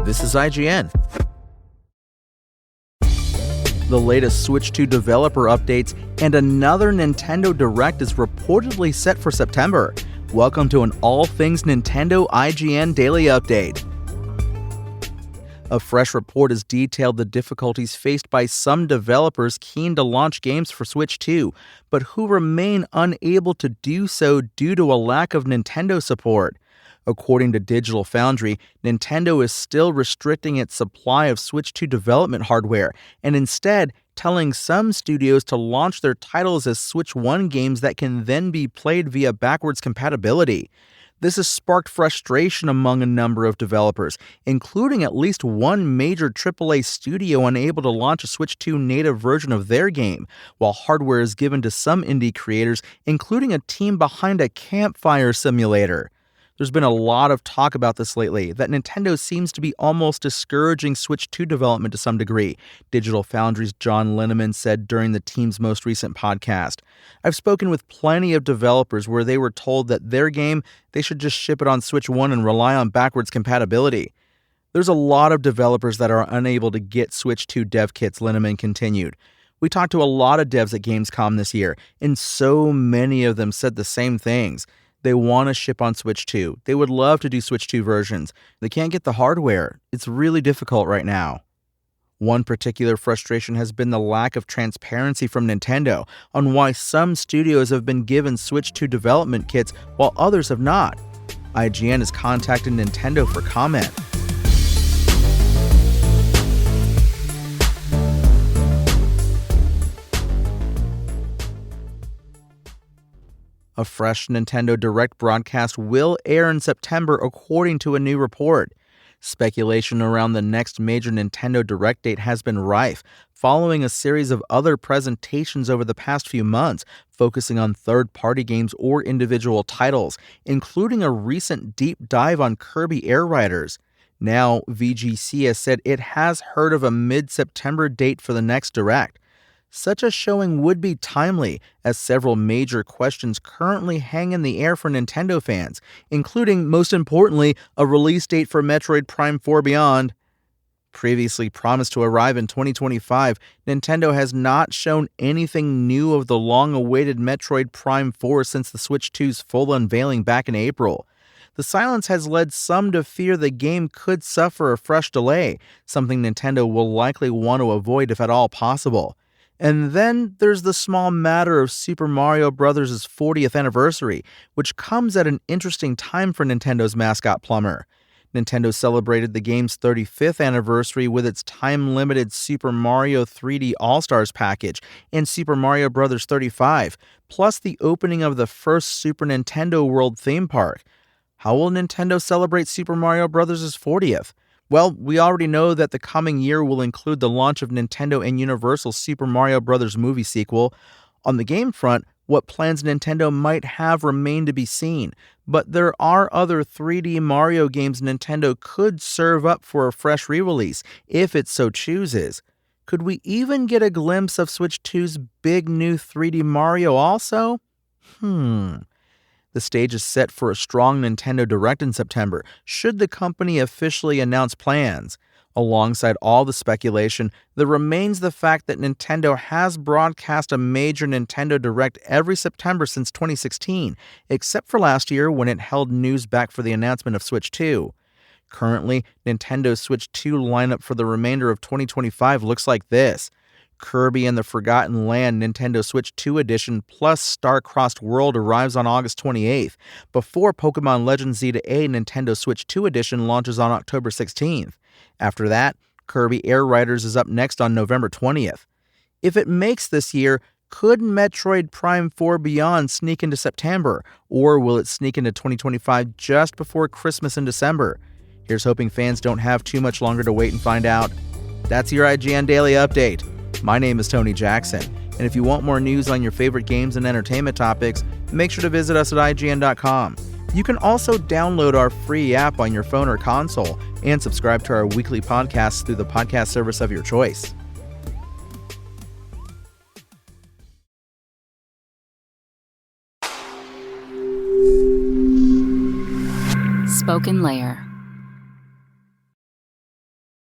This is IGN. The latest Switch 2 developer updates and another Nintendo Direct is reportedly set for September. Welcome to an all things Nintendo IGN Daily Update. A fresh report has detailed the difficulties faced by some developers keen to launch games for Switch 2, but who remain unable to do so due to a lack of Nintendo support. According to Digital Foundry, Nintendo is still restricting its supply of Switch 2 development hardware, and instead telling some studios to launch their titles as Switch 1 games that can then be played via backwards compatibility. This has sparked frustration among a number of developers, including at least one major AAA studio unable to launch a Switch 2 native version of their game, while hardware is given to some indie creators, including a team behind a campfire simulator. There's been a lot of talk about this lately, that Nintendo seems to be almost discouraging Switch 2 development to some degree, Digital Foundry's John Linneman said during the team's most recent podcast. I've spoken with plenty of developers where they were told that their game, they should just ship it on Switch 1 and rely on backwards compatibility. There's a lot of developers that are unable to get Switch 2 dev kits, Linneman continued. We talked to a lot of devs at Gamescom this year, and so many of them said the same things. They want to ship on Switch 2. They would love to do Switch 2 versions. They can't get the hardware. It's really difficult right now. One particular frustration has been the lack of transparency from Nintendo on why some studios have been given Switch 2 development kits while others have not. IGN has contacted Nintendo for comment. A fresh Nintendo Direct broadcast will air in September according to a new report. Speculation around the next major Nintendo Direct date has been rife, following a series of other presentations over the past few months, focusing on third-party games or individual titles, including a recent deep dive on Kirby Air Riders. Now, VGC has said it has heard of a mid-September date for the next Direct. Such a showing would be timely, as several major questions currently hang in the air for Nintendo fans, including, most importantly, a release date for Metroid Prime 4 Beyond. Previously promised to arrive in 2025, Nintendo has not shown anything new of the long-awaited Metroid Prime 4 since the Switch 2's full unveiling back in April. The silence has led some to fear the game could suffer a fresh delay, something Nintendo will likely want to avoid if at all possible. And then there's the small matter of Super Mario Bros.' 40th anniversary, which comes at an interesting time for Nintendo's mascot Plumber. Nintendo celebrated the game's 35th anniversary with its time-limited Super Mario 3D All-Stars package and Super Mario Bros. 35, plus the opening of the first Super Nintendo World theme park. How will Nintendo celebrate Super Mario Bros.' 40th? Well, we already know that the coming year will include the launch of Nintendo and Universal's Super Mario Bros. Movie sequel. On the game front, what plans Nintendo might have remain to be seen, but there are other 3D Mario games Nintendo could serve up for a fresh re-release, if it so chooses. Could we even get a glimpse of Switch 2's big new 3D Mario also? The stage is set for a strong Nintendo Direct in September, should the company officially announce plans. Alongside all the speculation, there remains the fact that Nintendo has broadcast a major Nintendo Direct every September since 2016, except for last year when it held news back for the announcement of Switch 2. Currently, Nintendo's Switch 2 lineup for the remainder of 2025 looks like this. Kirby and the Forgotten Land Nintendo Switch 2 Edition plus Star-Crossed World arrives on August 28th, before Pokemon Legends Z-A Nintendo Switch 2 Edition launches on October 16th. After that, Kirby Air Riders is up next on November 20th. If it makes this year, could Metroid Prime 4 Beyond sneak into September, or will it sneak into 2025 just before Christmas in December? Here's hoping fans don't have too much longer to wait and find out. That's your IGN Daily Update. My name is Tony Jackson, and if you want more news on your favorite games and entertainment topics, make sure to visit us at IGN.com. You can also download our free app on your phone or console and subscribe to our weekly podcasts through the podcast service of your choice. SpokenLayer.